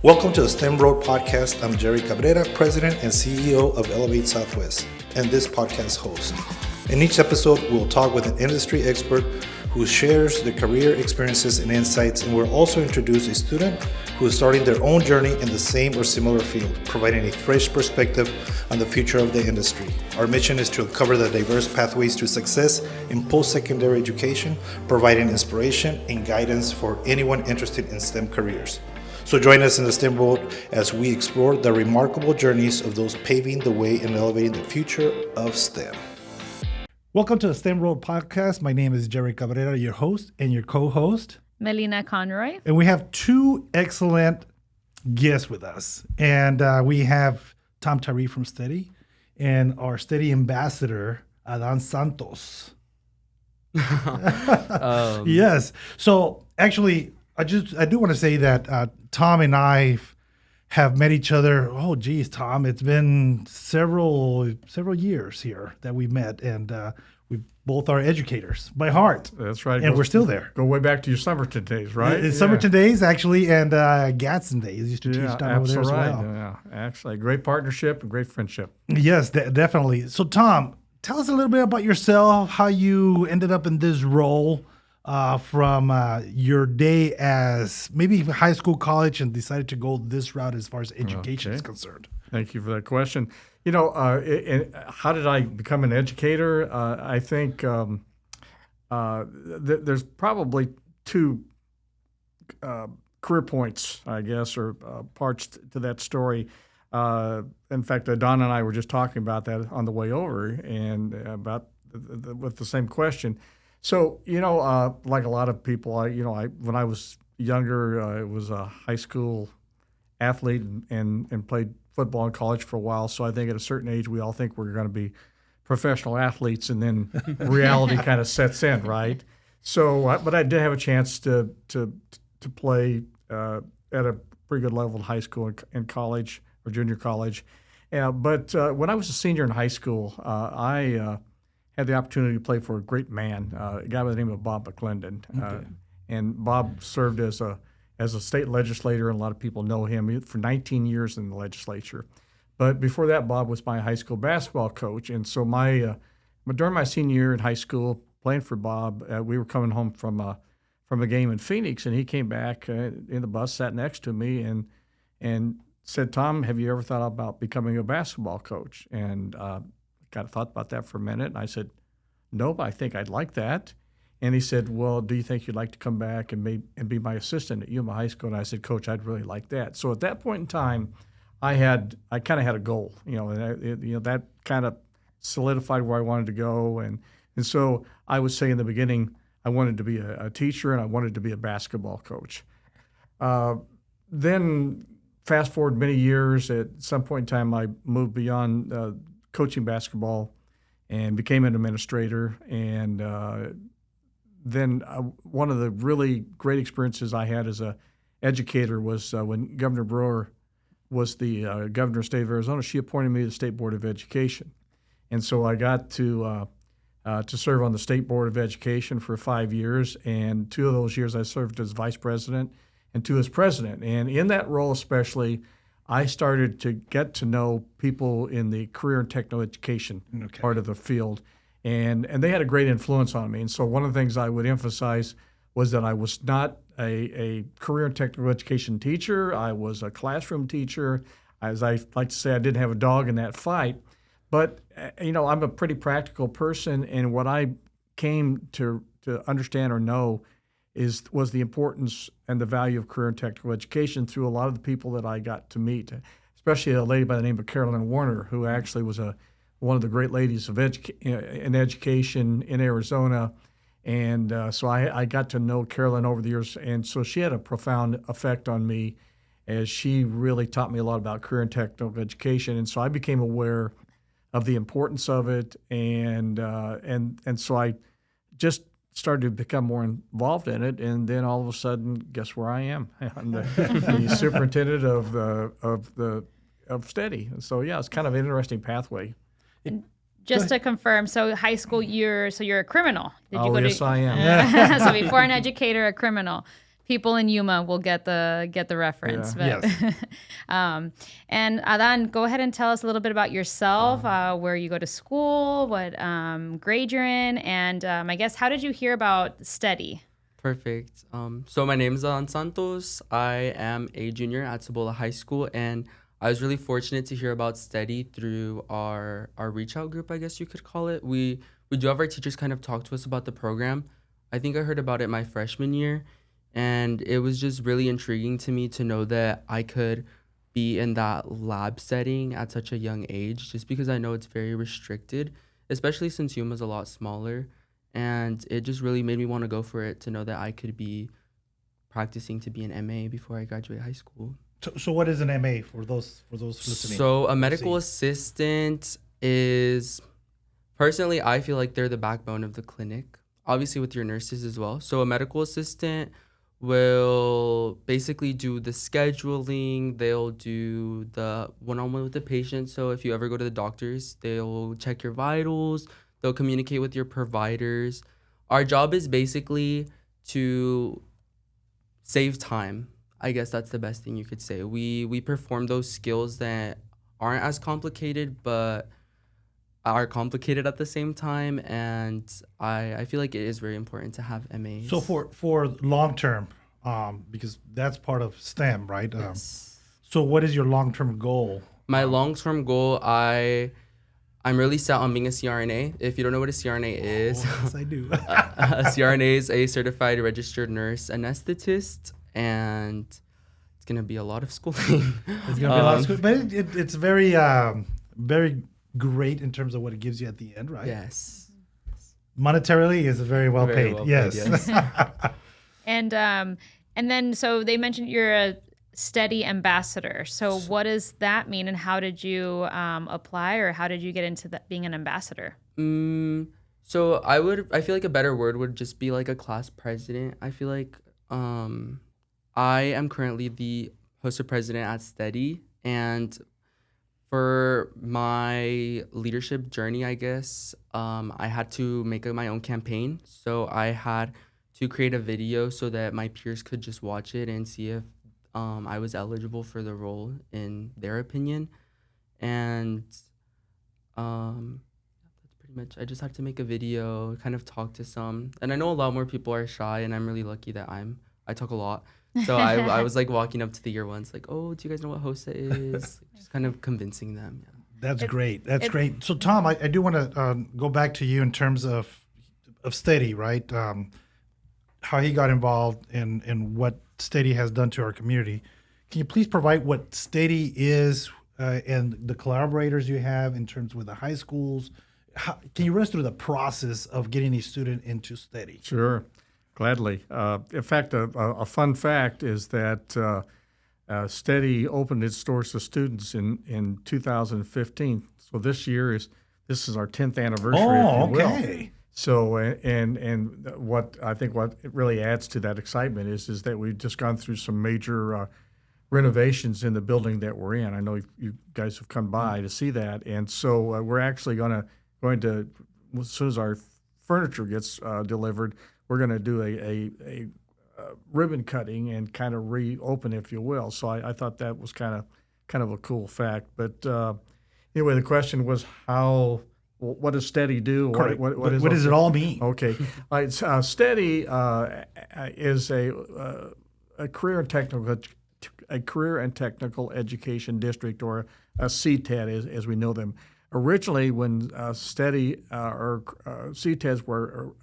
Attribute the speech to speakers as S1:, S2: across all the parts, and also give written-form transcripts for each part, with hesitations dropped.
S1: Welcome to the STEM Road Podcast. I'm Jerry Cabrera, President and CEO of Elevate Southwest, and this podcast host. In each episode, we'll talk with an industry expert who shares their career experiences and insights, and we'll also introduce a student who is starting their own journey in the same or similar field, providing a fresh perspective on the future of the industry. Our mission is to uncover the diverse pathways to success in post-secondary education, providing inspiration and guidance for anyone interested in STEM careers. So join us in the STEM Road as we explore the remarkable journeys of those paving the way and elevating the future of STEM. Welcome to the STEM Road Podcast. My name is Jerry Cabrera, your host, and your co-host,
S2: Melina, Conroy.
S1: And we have two excellent guests with us. And we have Tyree from STEDY and our STEDY ambassador, Adan Santos. Yes. So actually, I do want to say that Tom and I have met each other. Oh, geez, Tom, it's been several years here that we met, and we both are educators by heart.
S3: That's right.
S1: And we're still there.
S3: Go way back to your Somerton days, right?
S1: It's Somerton days, actually, and Gadsden days. Used to teach down over there as well.
S3: Yeah, actually, great partnership and great friendship.
S1: Yes, definitely. So, Tom, tell us a little bit about yourself, how you ended up in this role. From your day as maybe high school, college, and decided to go this route as far as education is concerned.
S3: Thank you for that question. You know, how did I become an educator? I think there's probably two career points, I guess, or parts to that story. In fact, Adan and I were just talking about that on the way over, and about with the same question. So, you know, like a lot of people, when I was younger, I was a high school athlete and played football in college for a while. So I think at a certain age, we all think we're going to be professional athletes, and then reality kind of sets in, right? So, but I did have a chance to play at a pretty good level in high school and college or junior college. But when I was a senior in high school, I had the opportunity to play for a great man, a guy by the name of Bob McClendon. Okay. And Bob served as a state legislator, and a lot of people know him for 19 years in the legislature. But before that, Bob was my high school basketball coach. And so during my senior year in high school, playing for Bob, we were coming home from a game in Phoenix, and he came back in the bus, sat next to me, and said, "Tom, have you ever thought about becoming a basketball coach?" And kind of thought about that for a minute, and I said, "No, but I think I'd like that." And he said, "Well, do you think you'd like to come back and be my assistant at Yuma High School?" And I said, "Coach, I'd really like that." So at that point in time, I kind of had a goal, and that kind of solidified where I wanted to go, and so I would say in the beginning I wanted to be a teacher and I wanted to be a basketball coach. Then fast forward many years, at some point in time I moved beyond coaching basketball and became an administrator. And then one of the really great experiences I had as a educator was when Governor Brewer was the governor of the state of Arizona. She appointed me to the State Board of Education. And so I got to serve on the State Board of Education for 5 years. And 2 of those years I served as vice president and 2 as president. And in that role especially, I started to get to know people in the career and technical education part of the field, and they had a great influence on me. And so one of the things I would emphasize was that I was not a career and technical education teacher. I was a classroom teacher. As I like to say, I didn't have a dog in that fight. But, I'm a pretty practical person, and what I came to understand or know was the importance and the value of career and technical education through a lot of the people that I got to meet, especially a lady by the name of Carolyn Warner, who actually was one of the great ladies of in education in Arizona. And so I got to know Carolyn over the years, and so she had a profound effect on me as she really taught me a lot about career and technical education. And so I became aware of the importance of it, and so I just started to become more involved in it, and then all of a sudden, guess where I am? I'm the superintendent of STEDY. So yeah, it's kind of an interesting pathway.
S2: Just to confirm, so high school, you're a criminal.
S3: Yes, I am.
S2: So before an educator, a criminal. People in Yuma will get the reference.
S3: Yeah.
S2: But,
S1: Yes.
S2: and Adan, go ahead and tell us a little bit about yourself, where you go to school, what grade you're in, and I guess how did you hear about STEDY?
S4: Perfect. So my name is Adan Santos. I am a junior at Cibola High School, and I was really fortunate to hear about STEDY through our reach out group, I guess you could call it. We do have our teachers kind of talk to us about the program. I think I heard about it my freshman year, and it was just really intriguing to me to know that I could be in that lab setting at such a young age, just because I know it's very restricted, especially since Yuma's a lot smaller. And it just really made me want to go for it, to know that I could be practicing to be an MA before I graduate high school.
S1: So what is an MA for those listening?
S4: So a medical assistant is, personally, I feel like they're the backbone of the clinic, obviously with your nurses as well. So a medical assistant will basically do the scheduling. They'll do the one-on-one with the patient. So if you ever go to the doctors, they'll check your vitals. They'll communicate with your providers. Our job is basically to save time. I guess that's the best thing you could say. We perform those skills that aren't as complicated, but are complicated at the same time. And I feel like it is very important to have MAs.
S1: So for long term, because that's part of STEM, right?
S4: Yes.
S1: So what is your long-term goal?
S4: My long-term goal, I'm really set on being a CRNA. If you don't know what a CRNA is,
S1: Yes, I do.
S4: a CRNA is a certified registered nurse anesthetist, and it's gonna be a lot of schooling.
S1: It's gonna be a lot of school, but it's very very great in terms of what it gives you at the end, right?
S4: Yes.
S1: Monetarily, is very well
S4: Very
S1: paid.
S4: well paid,
S1: Yes.
S2: And then so they mentioned you're a STEDY ambassador. So what does that mean, and how did you apply, or how did you get into being an ambassador?
S4: So I feel like a better word would just be like a class president. I feel like I am currently the poster president at STEDY, and for my leadership journey, I guess, I had to make my own campaign. So I had to create a video so that my peers could just watch it and see if I was eligible for the role in their opinion. And that's pretty much, I just had to make a video, kind of talk to some. And I know a lot more people are shy, and I'm really lucky that I talk a lot. So I was like walking up to the year ones, like, oh, do you guys know what HOSA is? Just kind of convincing them. Yeah.
S1: That's great. That's great. So Tom, I do want to go back to you in terms of STEDY, right? How he got involved and what STEDY has done to our community. Can you please provide what STEDY is and the collaborators you have in terms with the high schools? Can you run us through the process of getting a student into STEDY?
S3: Sure, gladly. In fact, a fun fact is that STEDY opened its doors to students in 2015. So this is our 10th anniversary, if you will.
S1: Okay.
S3: So and what it really adds to that excitement is that we've just gone through some major renovations in the building that we're in. I know you guys have come by to see that, and so we're actually going to as soon as our furniture gets delivered, we're going to do a ribbon cutting and kind of reopen, if you will. So I thought that was kind of a cool fact. But anyway, the question was what does STEDY do?
S1: Correct.
S3: What
S1: does it all mean?
S3: Okay. STEDY is a career and technical education district, or a CTED as we know them. Originally, when STEDY or CTEDs were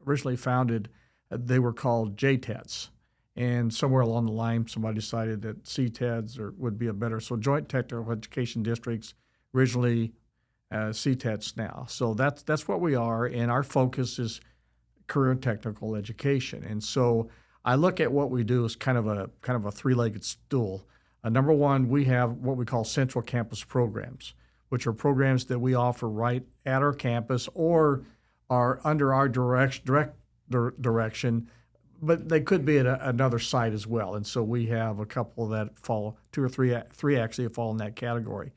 S3: originally founded, they were called JTEDs. And somewhere along the line, somebody decided that CTEDs would be a better. So Joint Technical Education Districts, originally CTEDs now. So that's what we are, and our focus is career and technical education. And so I look at what we do as kind of a three-legged stool. Number one, we have what we call central campus programs, which are programs that we offer right at our campus or are under our direct direction, but they could be at another site as well. And so we have a couple that fall, two or three actually fall in that category.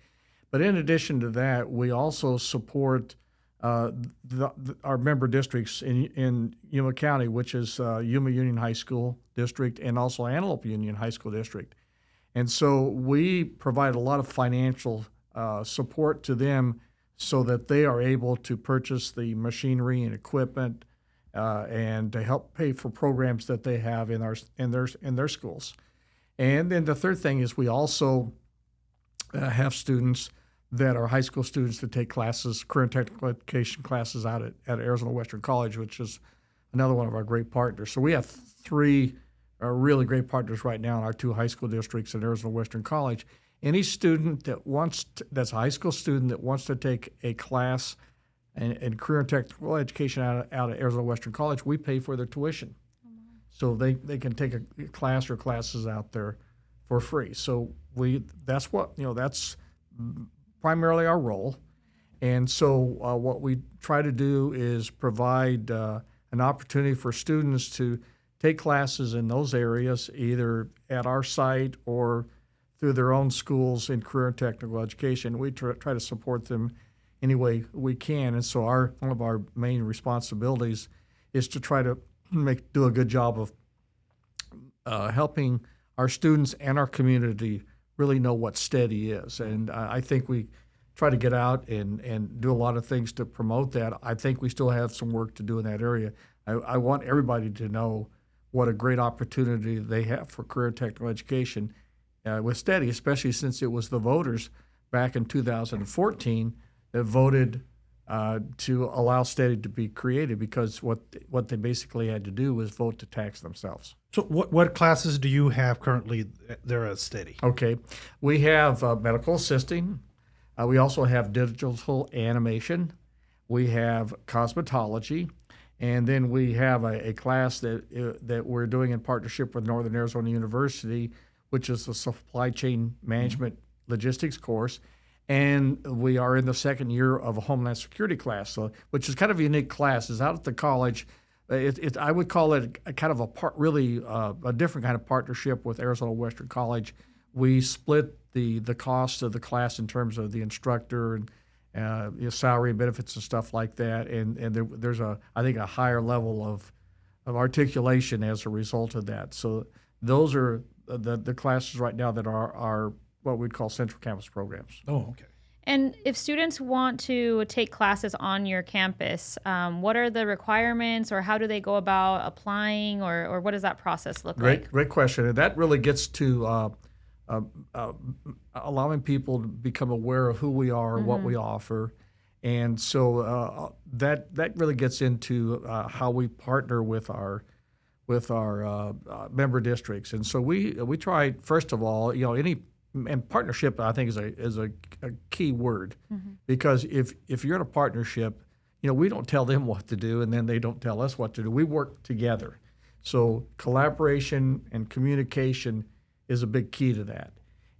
S3: But in addition to that, we also support our member districts in Yuma County, which is Yuma Union High School District and also Antelope Union High School District. And so we provide a lot of financial support to them so that they are able to purchase the machinery and equipment and to help pay for programs that they have in their schools. And then the third thing is we also have students that are high school students that take classes, career and technical education classes out at Arizona Western College, which is another one of our great partners. So we have three really great partners right now in our two high school districts at Arizona Western College. Any student that's a high school student that wants to take a class in career and technical education out of Arizona Western College, we pay for their tuition. So they can take a class or classes out there for free. So that's primarily our role. And so what we try to do is provide an opportunity for students to take classes in those areas, either at our site or through their own schools in career and technical education. We try to support them any way we can. And so one of our main responsibilities is to try to do a good job of helping our students and our community really know what STEDY is. And I think we try to get out and do a lot of things to promote that. I think we still have some work to do in that area. I want everybody to know what a great opportunity they have for career and technical education with STEDY, especially since it was the voters back in 2014 that voted to allow STEDY to be created, because what they basically had to do was vote to tax themselves.
S1: So what classes do you have currently there at STEDY?
S3: Okay. We have medical assisting. We also have digital animation. We have cosmetology. And then we have a class that we're doing in partnership with Northern Arizona University, which is a supply chain management logistics course. And we are in the second year of a Homeland Security class, which is kind of a unique class. It's out at the college. I would call it a kind of a different kind of partnership with Arizona Western College. We split the cost of the class in terms of the instructor and salary and benefits and stuff like that. And there's I think a higher level of articulation as a result of that. So those are the classes right now that are what we'd call central campus programs.
S1: Oh, okay.
S2: And if students want to take classes on your campus, what are the requirements, or how do they go about applying, or what does that process look like?
S3: Great question. And that really gets to allowing people to become aware of who we are, what we offer. And so that really gets into how we partner with our member districts. And so we try, first of all, and partnership, I think, is a key word, because if you're in a partnership, we don't tell them what to do and then they don't tell us what to do. We work together. So collaboration and communication is a big key to that.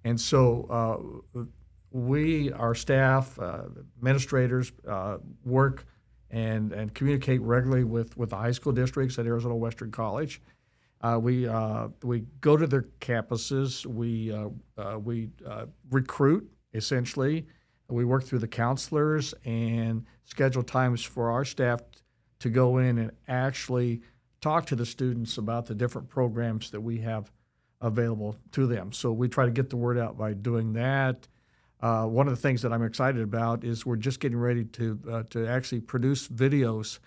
S3: And so our staff, administrators, work and communicate regularly with the high school districts at Arizona Western College. We go to their campuses. We recruit, essentially. We work through the counselors and schedule times for our staff to go in and actually talk to the students about the different programs that we have available to them. So we try to get the word out by doing that. One of the things that I'm excited about is we're just getting ready to actually produce videos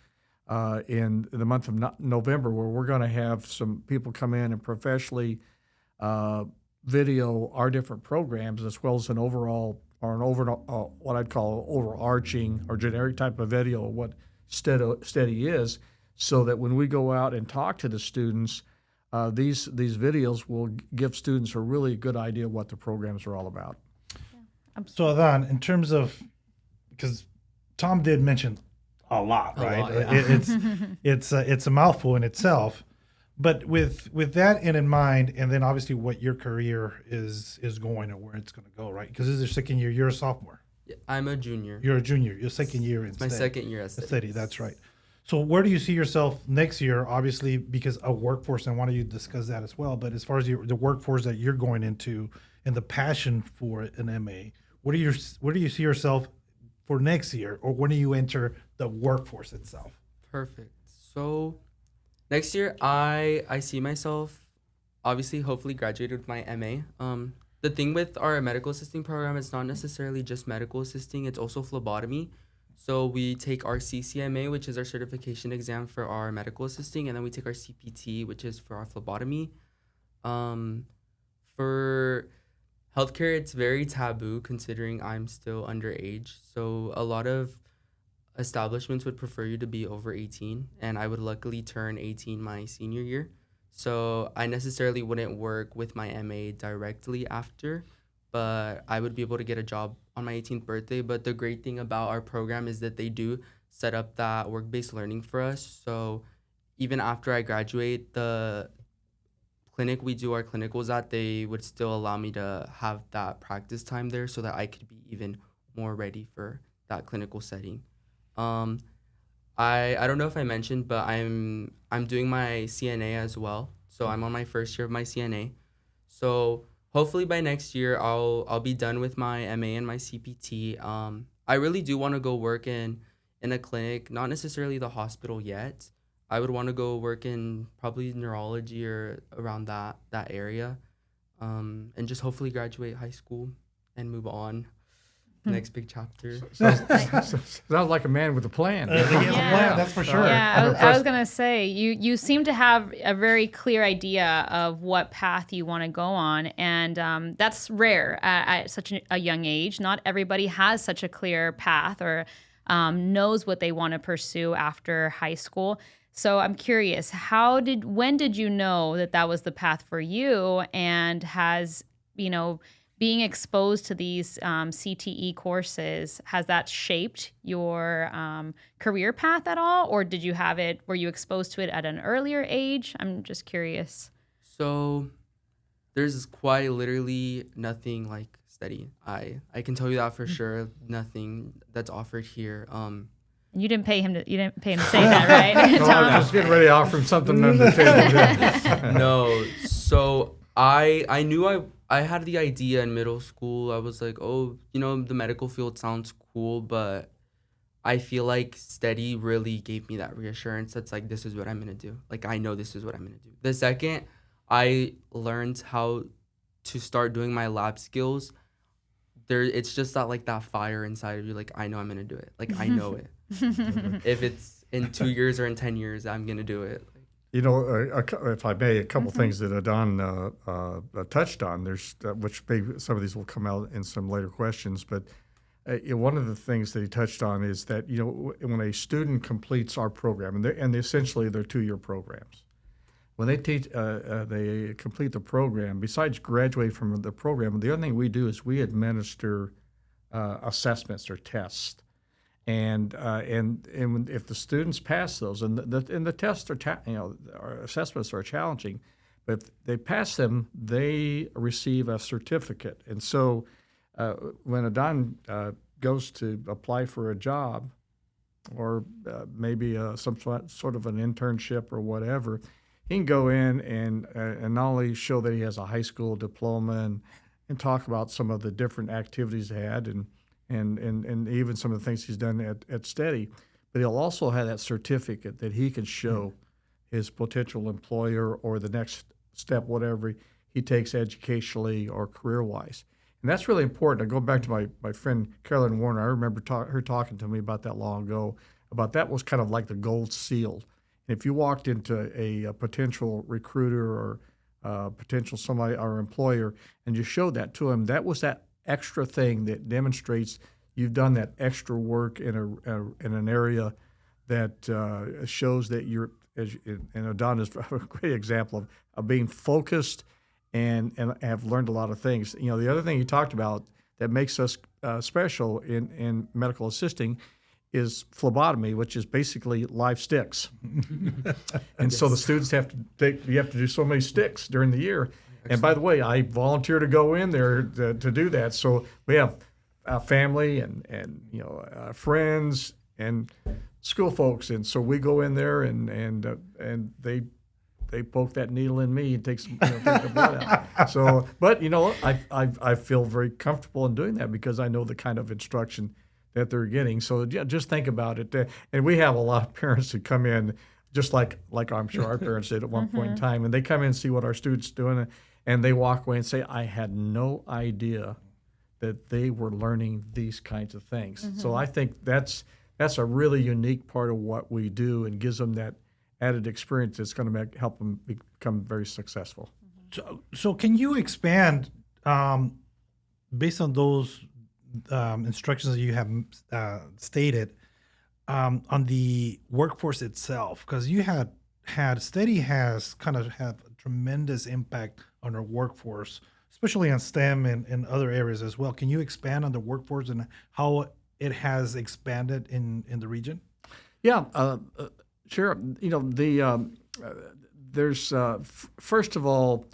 S3: in the month of November, where we're going to have some people come in and professionally video our different programs, as well as an overall what I'd call overarching or generic type of video of what STEDY is, so that when we go out and talk to the students, these videos will give students a really good idea of what the programs are all about.
S1: So Adan, in terms of, because Tom did mention a lot, right? It's a mouthful in itself, but with that in mind, and then obviously what your career is going or where it's going to go, right? Because this is your second year. You're a sophomore.
S4: I'm a junior.
S1: You're a junior. Your second year in
S4: It's my second year at
S1: STEDY. That's right. So where do you see yourself next year? Obviously, because of workforce, and I wanted you to discuss that as well. But as far as the workforce that you're going into and the passion for an MA, where do you see yourself for next year, or when do you enter
S5: the workforce itself?
S4: Perfect. So next year, I see myself obviously hopefully graduated with my MA. The thing with our medical assisting program, it's not necessarily just medical assisting, it's also phlebotomy. So we take our CCMA, which is our certification exam for our medical assisting, and then we take our CPT, which is for our phlebotomy. For healthcare, it's very taboo considering I'm still underage. So a lot of establishments would prefer you to be over 18, and I would luckily turn 18 my senior year. So I necessarily wouldn't work with my MA directly after, but I would be able to get a job on my 18th birthday. But the great thing about our program is that they do set up that work-based learning for us. So even after I graduate, the clinic we do our clinicals at, they would still allow me to have that practice time there so that I could be even more ready for that clinical setting. I don't know if I mentioned, but I'm doing my CNA as well. So I'm on my first year of my CNA. So hopefully by next year I'll be done with my MA and my CPT. I really do want to go work in a clinic, not necessarily the hospital yet. I would want to go work in probably neurology or around that area, and just hopefully graduate high school and move on. Next big chapter.
S3: Sounds like a man with a plan.
S5: He has a plan, that's for sure.
S2: Yeah, I was gonna say you seem to have a very clear idea of what path you want to go on, and that's rare at such a young age. Not everybody has such a clear path or knows what they want to pursue after high school. So I'm curious, when did you know that was the path for you, and has being exposed to these CTE courses, has that shaped your career path at all? Or were you exposed to it at an earlier age? I'm just curious.
S4: So there's quite literally nothing like STEDY. I can tell you that for sure. Nothing that's offered here.
S2: You didn't pay him to say that, right?
S3: I was getting ready to offer him something under the table.
S4: No. So I knew I had the idea in middle school. I was like, the medical field sounds cool, but I feel like STEDY really gave me that reassurance that's like, this is what I'm going to do. Like, I know this is what I'm going to do. The second I learned how to start doing my lab skills, it's just that fire inside of you. Like, I know I'm going to do it. Like, I know it. If it's in 2 years or in 10 years, I'm going to do it.
S3: If I may, a couple things that Adan touched on, which maybe some of these will come out in some later questions, but one of the things that he touched on is that, when a student completes our program, and essentially they're 2-year programs, when they complete the program, besides graduate from the program, the other thing we do is we administer assessments or tests. And if the students pass those, and the tests our assessments are challenging, but if they pass them, they receive a certificate. And so when Adan goes to apply for a job, or maybe some sort of an internship or whatever, he can go in and not only show that he has a high school diploma and talk about some of the different activities he had and even some of the things he's done at STEDY, but he'll also have that certificate that he can show his potential employer or the next step, whatever he takes educationally or career-wise. And that's really important. I go back to my friend Carolyn Warner. I remember her talking to me about that long ago, about that was kind of like the gold seal. And if you walked into a potential recruiter or potential somebody or employer and you showed that to him, that was that extra thing that demonstrates you've done that extra work in an area that shows that you're, and Adan is a great example of being focused and have learned a lot of things. The other thing you talked about that makes us special in medical assisting is phlebotomy, which is basically live sticks. And so the students you have to do so many sticks during the year. And by the way, I volunteer to go in there to do that. So we have family and friends and school folks, and so we go in there and they poke that needle in me and take the blood out. So, but I feel very comfortable in doing that because I know the kind of instruction that they're getting. So just think about it. And we have a lot of parents that come in, just like I'm sure our parents did at one point in time, and they come in and see what our students doing, and they walk away and say, I had no idea that they were learning these kinds of things. So I think that's a really unique part of what we do, and gives them that added experience that's going to help them become very successful.
S1: So can you expand based on those instructions that you have stated on the workforce itself? Because you had STEDY has kind of had a tremendous impact on our workforce, especially on STEM and other areas as well. Can you expand on the workforce and how it has expanded in the region?
S3: Yeah, sure. There's first of all,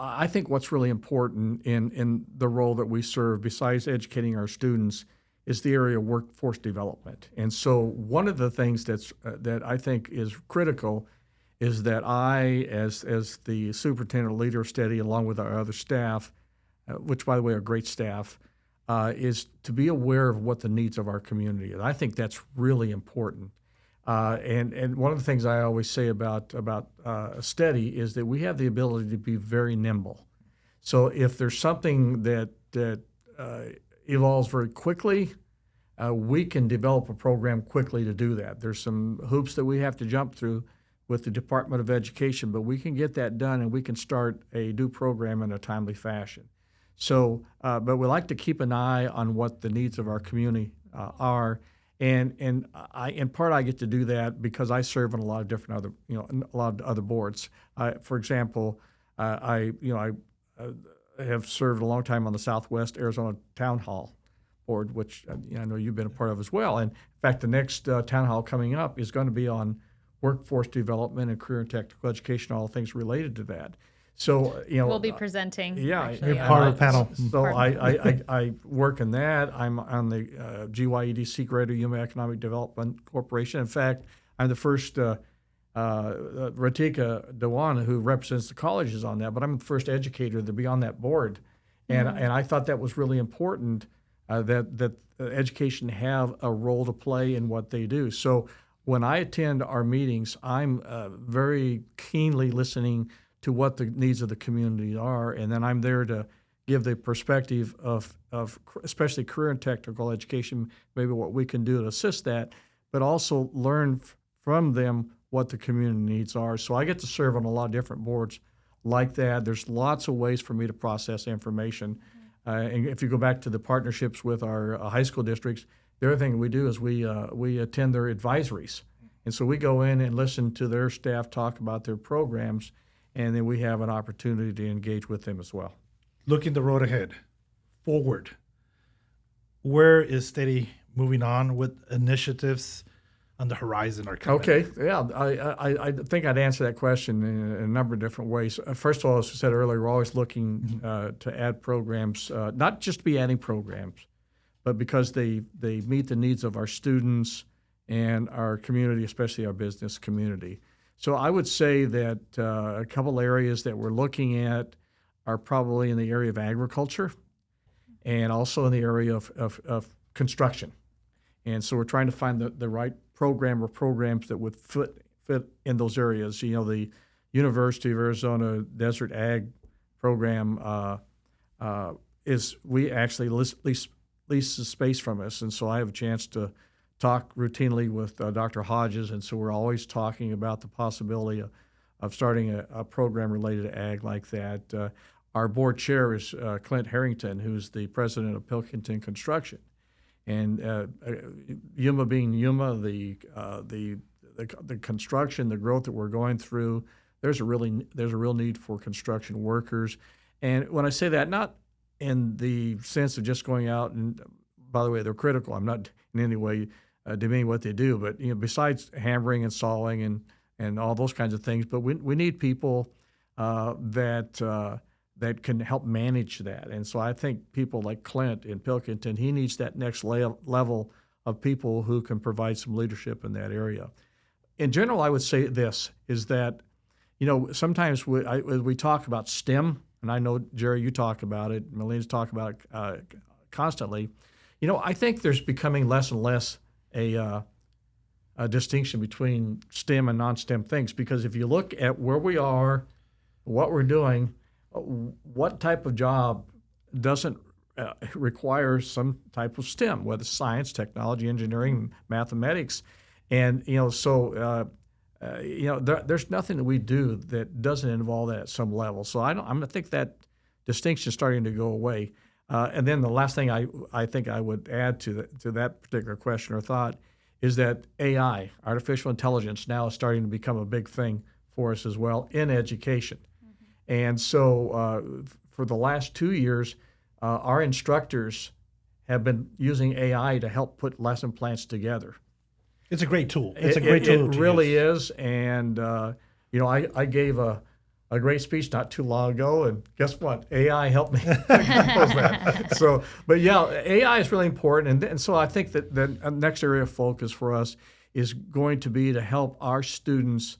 S3: I think what's really important in the role that we serve, besides educating our students, is the area of workforce development. And so one of the things that I think is critical is that I, as the superintendent leader of STEDY, along with our other staff, which by the way are great staff, is to be aware of what the needs of our community is. I think that's really important. And one of the things I always say about STEDY is that we have the ability to be very nimble. So if there's something that evolves very quickly, we can develop a program quickly to do that. There's some hoops that we have to jump through with the Department of Education, but we can get that done, and we can start a new program in a timely fashion. So, but we like to keep an eye on what the needs of our community are. And in part, I get to do that because I serve on a lot of different other boards. For example, I have served a long time on the Southwest Arizona Town Hall Board, which I know you've been a part of as well. And in fact, the next town hall coming up is going to be on workforce development and career and technical education, all things related to that. So
S2: we'll be presenting.
S3: Yeah,
S2: actually,
S1: you're part of the panel.
S3: So I work in that. I'm on the GYEDC Greater Yuma Economic Development Corporation. In fact, I'm the first Ratika Dewan, who represents the colleges on that, but I'm the first educator to be on that board. And I thought that was really important that education have a role to play in what they do. So when I attend our meetings, I'm very keenly listening to what the needs of the community are, and then I'm there to give the perspective of especially career and technical education, maybe what we can do to assist that, but also learn from them what the community needs are. So I get to serve on a lot of different boards like that. There's lots of ways for me to process information. And if you go back to the partnerships with our high school districts, the other thing we do is we attend their advisories. And so we go in and listen to their staff talk about their programs, and then we have an opportunity to engage with them as well.
S1: Looking the road ahead, forward, where is STEDY moving on with initiatives on the horizon are coming?
S3: Okay, yeah, I think I'd answer that question in a number of different ways. First of all, as I said earlier, we're always looking to add programs, not just to be adding programs, but because they meet the needs of our students and our community, especially our business community. So I would say that a couple areas that we're looking at are probably in the area of agriculture and also in the area of construction. And so we're trying to find the right program or programs that would fit in those areas. You know, the University of Arizona Desert Ag program we actually lease the space from us. And so I have a chance to talk routinely with Dr. Hodges, and so we're always talking about the possibility of starting a program related to ag like that. Our board chair is Clint Harrington, who's the president of Pilkington Construction. And Yuma being Yuma, the construction, the growth that we're going through, there's a real need for construction workers. And when I say that, not in the sense of just going out and, by the way, they're critical. I'm not in any way demeaning what they do, but besides hammering and sawing and all those kinds of things, but we need people that can help manage that. And so I think people like Clint in Pilkington, he needs that next level of people who can provide some leadership in that area. In general, I would say this, is that, sometimes we talk about STEM, and I know, Jerry, you talk about it, Melina's talk about it constantly. I think there's becoming less and less a distinction between STEM and non-STEM things, because if you look at where we are, what we're doing, what type of job doesn't require some type of STEM, whether it's science, technology, engineering, mathematics, and there's nothing that we do that doesn't involve that at some level. So I'm going to think that distinction is starting to go away. And then the last thing I think I would add to that particular question or thought is that AI, artificial intelligence, now is starting to become a big thing for us as well in education. Mm-hmm. And so for the last 2 years, our instructors have been using AI to help put lesson plans together.
S1: It's a great tool. It's a great tool.
S3: It really is. And, I gave a great speech not too long ago, and guess what? AI helped me compose that. So, but yeah, AI is really important. And so I think that the next area of focus for us is going to be to help our students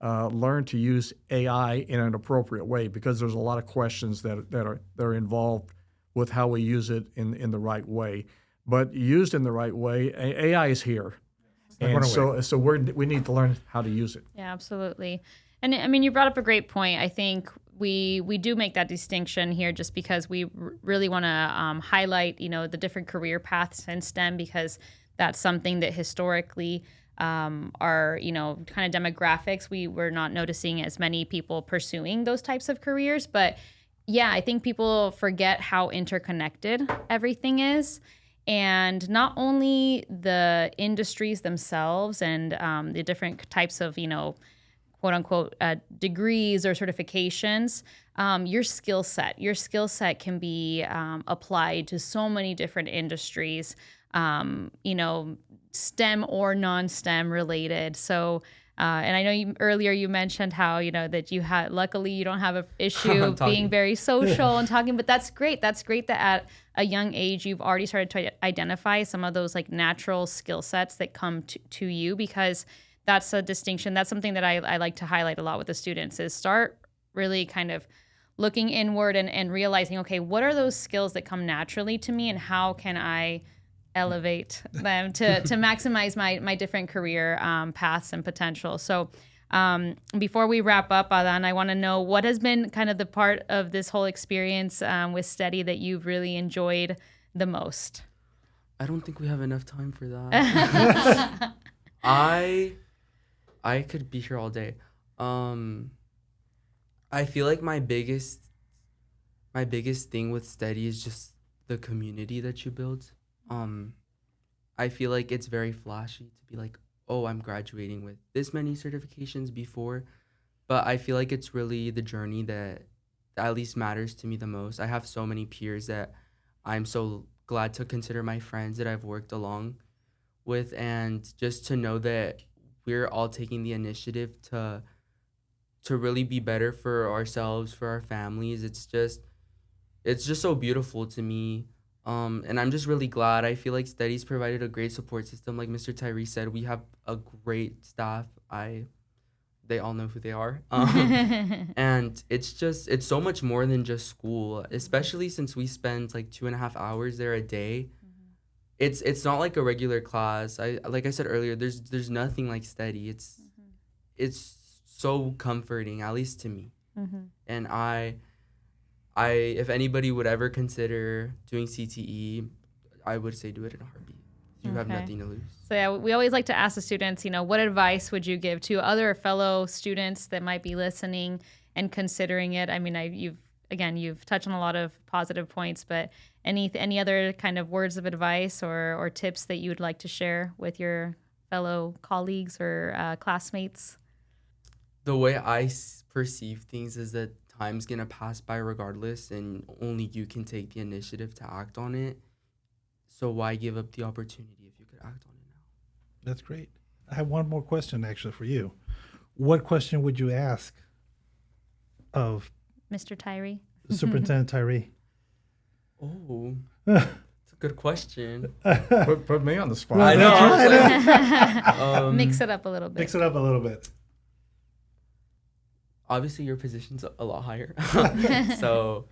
S3: learn to use AI in an appropriate way, because there's a lot of questions that are involved with how we use it in the right way. But used in the right way, AI is here. And so we need to learn how to use it.
S2: Yeah, absolutely. And I mean, you brought up a great point. I think we do make that distinction here just because we really want to highlight, the different career paths in STEM, because that's something that historically our, kind of demographics, we were not noticing as many people pursuing those types of careers. But yeah, I think people forget how interconnected everything is. And not only the industries themselves and the different types of, quote unquote, degrees or certifications, your skill set can be applied to so many different industries, STEM or non-STEM related. So, and I know earlier you mentioned how, that luckily you don't have an issue being very social and talking, but that's great. That's great that at a young age, you've already started to identify some of those like natural skill sets that come to you, because that's a distinction. That's something that I like to highlight a lot with the students, is start really kind of looking inward and realizing, okay, what are those skills that come naturally to me, and how can I elevate them to maximize my different career paths and potential. So before we wrap up, Adan, I want to know what has been kind of the part of this whole experience with STEDY that you've really enjoyed the most?
S4: I don't think we have enough time for that. I could be here all day. I feel like my biggest thing with STEDY is just the community that you build. I feel like it's very flashy to be like, oh, I'm graduating with this many certifications before, but I feel like it's really the journey that at least matters to me the most. I have so many peers that I'm so glad to consider my friends that I've worked along with, and just to know that we're all taking the initiative to really be better for ourselves, for our families. It's just so beautiful to me. And I'm just really glad. I feel like STEDY's provided a great support system. Like Mr. Tyree said, we have a great staff. They all know who they are. And it's so much more than just school, especially since we spend like 2.5 hours there a day. Mm-hmm. It's not like a regular class. Like I said earlier, there's nothing like STEDY. It's so comforting, at least to me. Mm-hmm. And I if anybody would ever consider doing CTE, I would say do it in a heartbeat. You have nothing to lose. So
S2: yeah, we always like to ask the students, what advice would you give to other fellow students that might be listening and considering it? I mean, you've touched on a lot of positive points, but any other kind of words of advice or tips that you would like to share with your fellow colleagues or classmates?
S4: The way I perceive things is that time's gonna pass by regardless, and only you can take the initiative to act on it. So why give up the opportunity if you could act on it now?
S1: That's great. I have one more question actually for you. What question would you ask of
S2: Mr. Tyree?
S1: Superintendent Tyree?
S4: Oh, that's a good question.
S3: Put me on the spot.
S4: I know.
S2: Mix it up a little bit.
S4: Obviously, your position's a lot higher. So,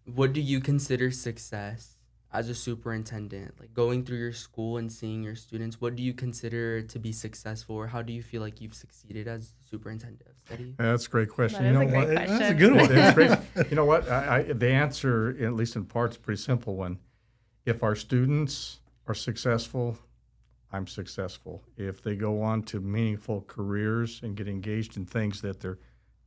S4: what do you consider success? as a superintendent, like going through your school and seeing your students, what do you consider to be successful, or how do you feel like you've succeeded as superintendent of STEDY?
S3: That's a great question.
S2: That is a great question.
S1: That's a good one.
S3: That's great. You know what? The answer, at least in part, is a pretty simple one. If our students are successful, I'm successful. If they go on to meaningful careers and get engaged in things that they're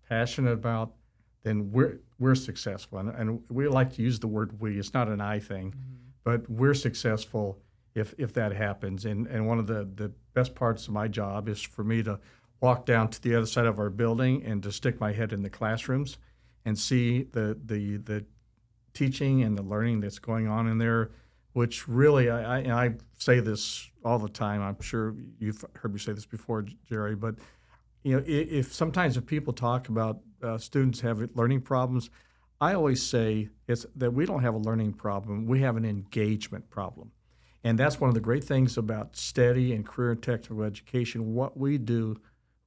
S3: passionate about, then we're successful. And we like to use the word we. It's not an I thing, but we're successful if that happens. And one of the best parts of my job is for me to walk down to the other side of our building and to stick my head in the classrooms and see the teaching and the learning that's going on in there, which really, I say this all the time. I'm sure you've heard me say this before, Jerry, but if sometimes people talk about students have learning problems, I always say it's that we don't have a learning problem. We have an engagement problem. And that's one of the great things about STEDY and career and technical education. What we do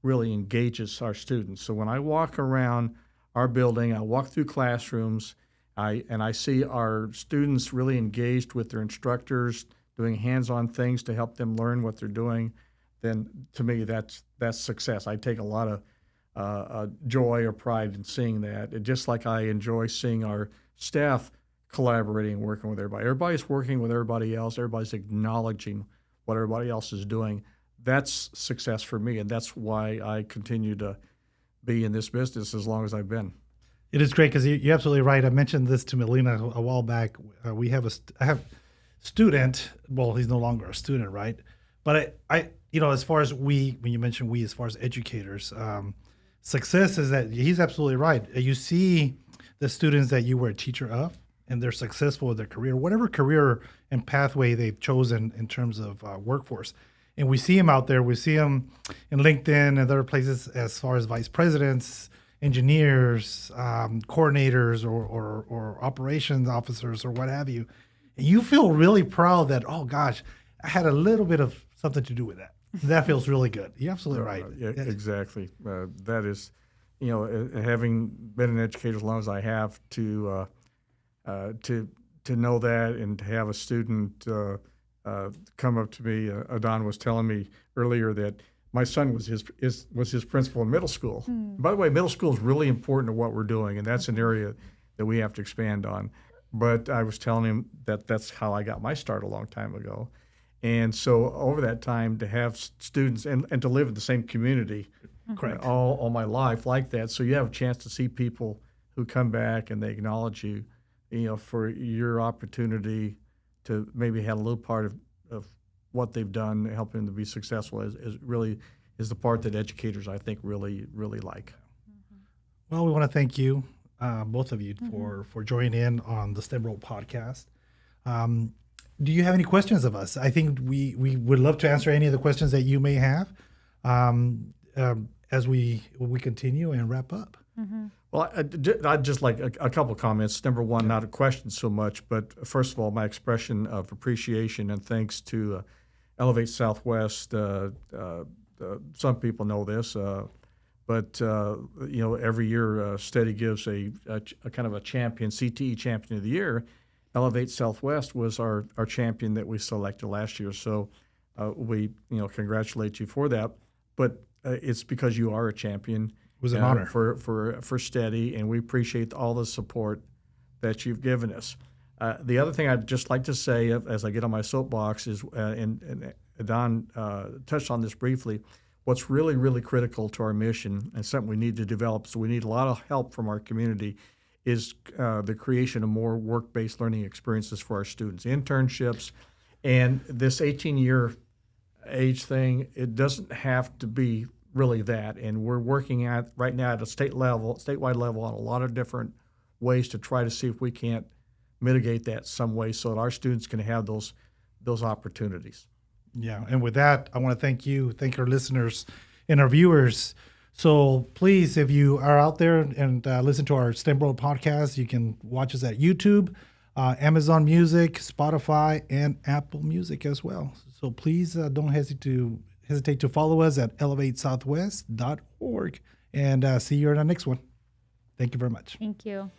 S3: really engages our students. So when I walk around our building, I walk through classrooms, I see our students really engaged with their instructors, doing hands-on things to help them learn what they're doing, then to me that's success. I take a lot of joy or pride in seeing that. Just like I enjoy seeing our staff collaborating, working with everybody. Everybody's working with everybody else. Everybody's acknowledging what everybody else is doing. That's success for me, and that's why I continue to be in this business as long as I've been.
S1: It is great because you're absolutely right. I mentioned this to Melina a while back. I have a student. Well, he's no longer a student, right? But I as far as when you mention we, as far as educators, success is that he's absolutely right. You see the students that you were a teacher of, and they're successful with their career, whatever career and pathway they've chosen in terms of workforce. And we see them out there. We see them in LinkedIn and other places as far as vice presidents, engineers, coordinators, or operations officers, or what have you. And you feel really proud that, oh gosh, I had a little bit of something to do with that. That feels really good. You're absolutely right.
S3: Yeah, exactly. That is, having been an educator as long as I have, to know that, and to have a student come up to me. Adan was telling me earlier that my son was his principal in middle school. By the way, middle school is really important to what we're doing, and that's an area that we have to expand on. But I was telling him that that's how I got my start a long time ago. And so over that time, to have students and to live in the same community all my life like that, so you have a chance to see people who come back and they acknowledge you, for your opportunity to maybe have a little part of what they've done, helping them to be successful is the part that educators, I think, really, really like.
S1: Well, we want to thank you, both of you, for joining in on the STEM Road podcast. Do you have any questions of us? I think we would love to answer any of the questions that you may have as we continue and wrap up.
S3: Well, I'd just like a couple of comments. Number one, not a question so much, but first of all, my expression of appreciation and thanks to Elevate Southwest. Some people know this, but every year STEDY gives a kind of a champion, CTE champion of the year. Elevate Southwest was our champion that we selected last year, so we congratulate you for that. But it's because you are a champion.
S1: It was an honor
S3: for STEDY, and we appreciate all the support that you've given us. The other thing I'd just like to say, as I get on my soapbox, is, and Adan touched on this briefly, what's really, really critical to our mission and something we need to develop, so we need a lot of help from our community, is the creation of more work-based learning experiences for our students, internships, and this 18-year age thing. It doesn't have to be really that, and we're working right now at a statewide level, on a lot of different ways to try to see if we can't mitigate that some way so that our students can have those opportunities.
S1: Yeah, and with that, I want to thank our listeners and our viewers. So please, if you are out there and listen to our STEM Road podcast, you can watch us at YouTube, Amazon Music, Spotify, and Apple Music as well. So please don't hesitate to follow us at elevatesouthwest.org, and see you in our next one. Thank you very much.
S2: Thank you.